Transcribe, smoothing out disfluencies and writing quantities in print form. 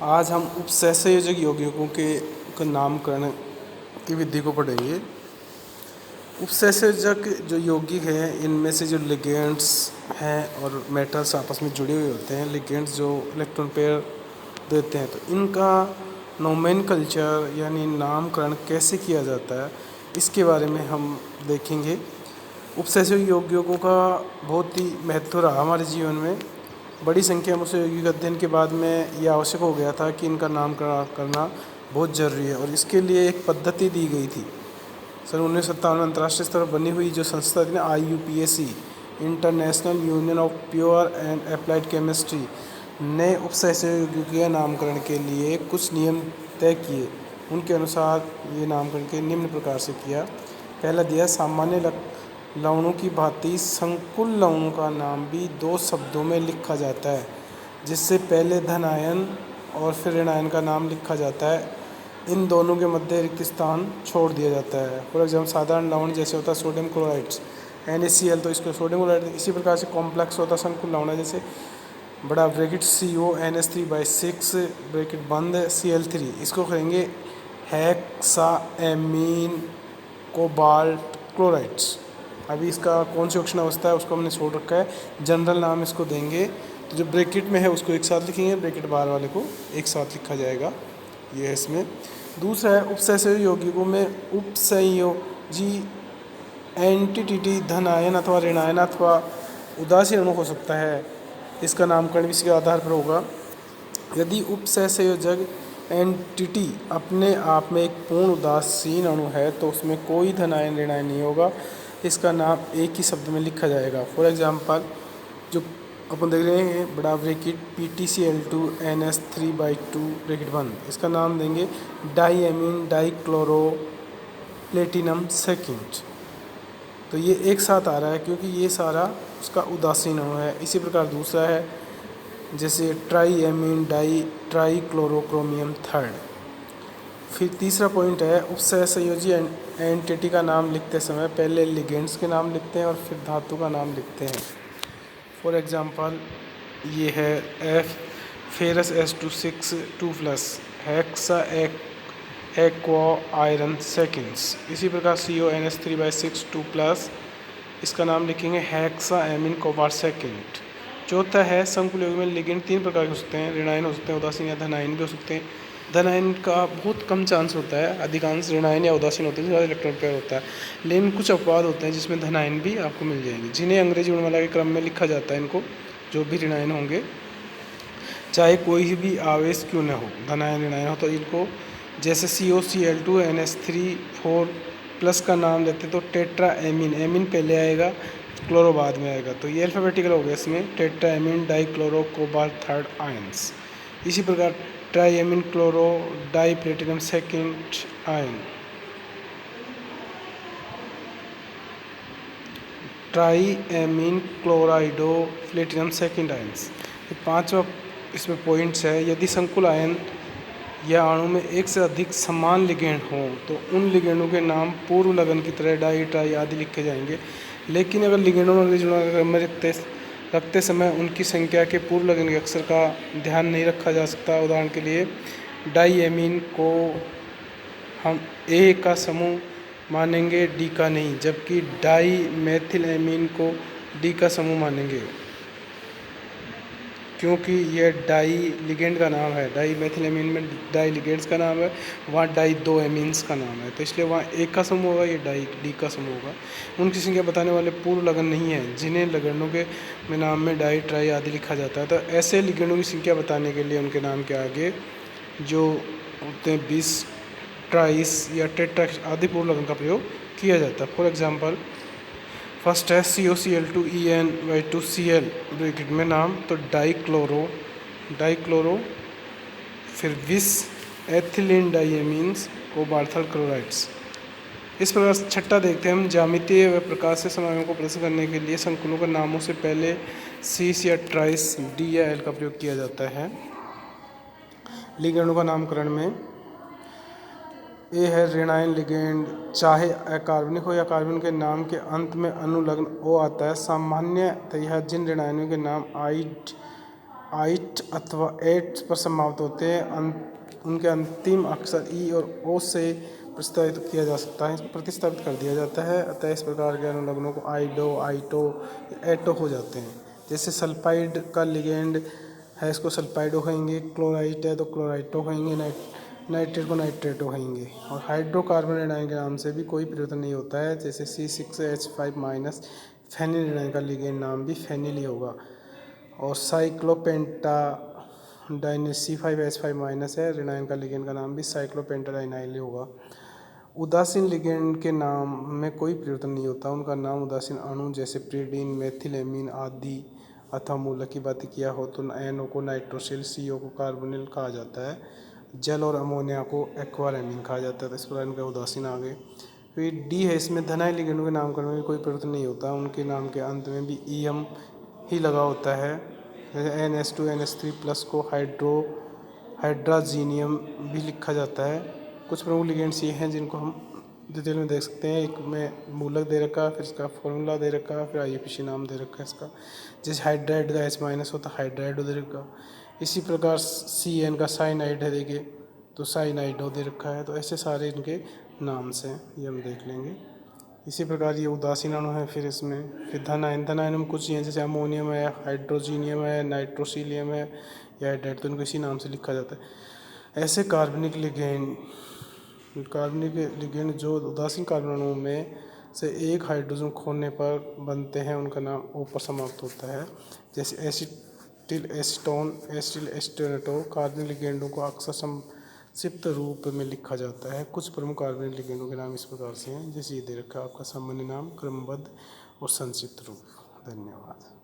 आज हम उपसहसंयोजक यौगिकों के नामकरण की विधि को पढ़ेंगे। उपसहसंयोजक जो यौगिक हैं, इनमें से जो लिगेंड्स हैं और मेटल्स आपस में जुड़े हुए होते हैं, लिगेंड्स जो इलेक्ट्रॉन पेयर देते हैं, तो इनका नोमेनकल्चर यानी नामकरण कैसे किया जाता है, इसके बारे में हम देखेंगे। उपसहसंयोजक यौगिकों का बहुत ही महत्व रहा हमारे जीवन में। बड़ी संख्या में उसे यौगिक अध्ययन के बाद में यह आवश्यक हो गया था कि इनका नामकरण करना बहुत ज़रूरी है, और इसके लिए एक पद्धति दी गई थी। सन 1957 में अंतर्राष्ट्रीय स्तर पर बनी हुई जो संस्था थी ना, IUPAC, international union of pure and applied chemistry, ने उपसहसंयोजक यौगिकों के नामकरण के लिए कुछ नियम तय किए। उनके अनुसार ये नामकरण के निम्न प्रकार से किया। पहला दिया, सामान्य लवणों की भांति संकुल लवणों का नाम भी दो शब्दों में लिखा जाता है, जिससे पहले धन आयन और फिर ऋण आयन का नाम लिखा जाता है। इन दोनों के मध्य रिक्त स्थान छोड़ दिया जाता है। फॉर एग्जाम्पल, साधारण लवण जैसे होता है सोडियम क्लोराइड NaCl, तो इसको सोडियम क्लोराइड। इसी प्रकार से कॉम्प्लेक्स होता है संकुल लवण, जैसे बड़ा ब्रैकेट CONH3/6 ब्रैकेट बंद Cl3, इसको कहेंगे हेक्साएमीन कोबाल्ट क्लोराइड्स। अभी इसका कौन सी ऑक्सीजन अवस्था है उसको हमने छोड़ रखा है, जनरल नाम इसको देंगे। तो जो ब्रैकेट में है उसको एक साथ लिखेंगे, ब्रैकेट बाहर वाले को एक साथ लिखा जाएगा, ये है इसमें। दूसरा है, उपसहसंयोजक यौगिकों में उपसंयोजी एंटिटी धन आयन अथवा ऋण आयन अथवा उदासीन अणु हो सकता है। इसका नामकरण भी इसके आधार पर होगा। यदि उपसहसंयोजक एंटिटी अपने आप में एक पूर्ण उदासीन अणु है तो उसमें कोई धन आयन ऋण आयन नहीं होगा। इसका नाम एक ही शब्द में लिखा जाएगा। फॉर एग्जांपल, जो अपन देख रहे हैं बड़ा ब्रैकेट PtCl2 NH3/2 ब्रैकेट बंद, इसका नाम देंगे डाईएमीन डाईक्लोरो प्लेटिनम सेकेंड। तो ये एक साथ आ रहा है क्योंकि ये सारा उसका उदासीन अणु है। इसी प्रकार दूसरा है, जैसे ट्राईएमीन ट्राईक्लोरोक्रोमियम थर्ड। फिर तीसरा पॉइंट है, उपसहसंयोजी एंटिटी का नाम लिखते समय पहले लिगेंड्स के नाम लिखते हैं और फिर धातु का नाम लिखते हैं। फॉर एग्जांपल, ये है ferrous S2 2+ hexa aqua iron seconds. इसी प्रकार CONH3/6 2+, इसका नाम लिखेंगे हेक्सा एमीन कोबाल्ट सेकेंड। चौथा है, संकुल यौगिक में लिगेंड तीन प्रकार के हो सकते हैं, ऋण आयन हो सकते हैं, उदासीन या धन आयन भी हो सकते हैं। धन आयन का बहुत कम चांस होता है, अधिकांश ऋण आयन या उदासीन होते हैं, ज़्यादा इलेक्ट्रॉन पेयर होता है। लेकिन कुछ अपवाद होते हैं जिसमें धन आयन भी आपको मिल जाएंगे, जिन्हें अंग्रेजी वर्णमाला के क्रम में लिखा जाता है। इनको जो भी ऋण आयन होंगे, चाहे कोई भी आवेश क्यों न हो, धन आयन ऋण आयन हो, तो इनको जैसे COCl2 NH3 4+ का नाम लेते तो टेट्रा एमीन, एमीन पहले आएगा, क्लोरो बाद में आएगा, तो ये अल्फ़ाबेटिकल हो गया इसमें, tetra ammine dichloro cobalt third ions. इसी प्रकार triammine chloro di platinum second ion, triammine chlorido platinum second ions. पांचवा इसमें पॉइंट्स है, यदि संकुल आयन या अणु में एक से अधिक समान लिगेंड हो तो उन लिगेंडों के नाम पूर्व लगन की तरह डाई ट्राई आदि लिखे जाएंगे। लेकिन अगर लिगेंडों में रखते समय उनकी संख्या के पूर्व लगन के अक्षर का ध्यान नहीं रखा जा सकता। उदाहरण के लिए, डाईएमीन को हम A का समूह मानेंगे, D का नहीं, जबकि डाई मेथिल एमीन को D का समूह मानेंगे, क्योंकि यह डाई लिगेंड का नाम है। डाई मेथिल एमीन में डाई लिगेंड्स का नाम है, वहाँ डाई दो एमीन्स का नाम है, तो इसलिए वहाँ एक का समूह होगा, ये डाई D का समूह होगा। उनकी संख्या बताने वाले पूर्व लगन नहीं है, जिन्हें लिगेंडों के में नाम में डाई ट्राई आदि लिखा जाता है। तो ऐसे लिगेंडों की संख्या बताने के लिए उनके नाम के आगे जो होते हैं 20, ट्राइस या टेट्रा आदि पूर्व लगन का प्रयोग किया जाता है। फॉर एग्जाम्पल, फर्स्ट है COCl2 EN/2Cl ब्रैकेट में नाम, तो डाईक्लोरो, फिर 20 एथिलीन डाईएमीन्स कोबाल्ट क्लोराइड्स। इस प्रकार छठा देखते हैं हम, ज्यामितीय व प्रकार से समायों को प्रदर्शित करने के लिए संकुलों के नामों से पहले सीस या ट्राइस, D या L का प्रयोग किया जाता है। लिगेंडों का नामकरण में ए है ऋणायन लिगेंड, चाहे अकार्बनिक हो या कार्बन के नाम के अंत में अनुलग्न ओ आता है। सामान्यतः जिन ऋणायनों के नाम आइड आइट अथवा एट पर समाप्त होते हैं। उनके अंतिम अक्षर ई और ओ से प्रतिस्थापित कर दिया जाता है। अतः इस प्रकार के अनुलग्नों को आइडो, आइटो, एटो हो जाते हैं। जैसे सल्फाइड का लिगेंड है, इसको सल्फाइडो कहेंगे। क्लोराइट है तो क्लोराइटो कहेंगे। नाइट्रेट को नाइट्रेटो कहेंगे। और हाइड्रोकार्बन एनायन के नाम से भी कोई परिवर्तन नहीं होता है। जैसे C6H5- फेनिल एनायन का लिगेंड नाम भी फेनिल ही होगा। और साइक्लोपेंटाडाइनिल C5H5- है, रेनाइन का लिगेंड का नाम भी साइक्लोपेंटाडाइनाइल ही होगा। उदासीन लिगेंड के नाम में कोई परिवर्तन नहीं होता। उनका नाम उदासीन अणु जैसे प्रीडीन, मेथिलेमीन आदि अथवा मूलक की बात किया हो तो NO को नाइट्रोसिल, CO को कार्बोनिल कहा जाता है। जल और अमोनिया को एक्वारेमीन कहा जाता है। तो इस प्रकार इनका उदासीन आ गए। फिर D है, इसमें धनाय लिगेंडों के नामकरण में भी कोई परिवर्तन नहीं होता। उनके नाम के अंत में भी EM ही लगा होता है। जैसे NH2NH3+ को हाइड्राजीनियम भी लिखा जाता है। कुछ प्रमुख लिगेंड्स ये हैं जिनको हम डिटेल में देख सकते हैं। एक में मूलक दे रखा है, फिर इसका फॉर्मूला दे रखा है, फिर IUPAC नाम दे रखा है इसका। जैसे हाइड्राइड का H- होता है, हाइड्राइडो दे रखा। इसी प्रकार CN का साइनाइड है, देखिए तो साइनाइडो दे रखा है। तो ऐसे सारे इनके नाम से ये हम देख लेंगे। इसी प्रकार ये उदासीन अणु है। फिर इसमें फिर धनायन में कुछ हैं, जैसे अमोनियम है, हाइड्रोजीनियम है, नाइट्रोसिलियम है या हाइड्राइड, तो इनको इसी नाम से लिखा जाता है। ऐसे कार्बनिक लिगेंड जो उदासीन कार्बन अणुओं में से एक हाइड्रोजन खोने पर बनते हैं, उनका नाम O पर समाप्त होता है। जैसे एसिटिल एसीटोन, एसिटिल एस्टेटो। कार्बनिक लिगेंडों को अक्सर संक्षिप्त रूप में लिखा जाता है। कुछ प्रमुख कार्बनिक लिगेंडों के नाम इस प्रकार से हैं, जैसे ये दे रखा है आपका सामान्य नाम, क्रमबद्ध और संक्षिप्त रूप। धन्यवाद।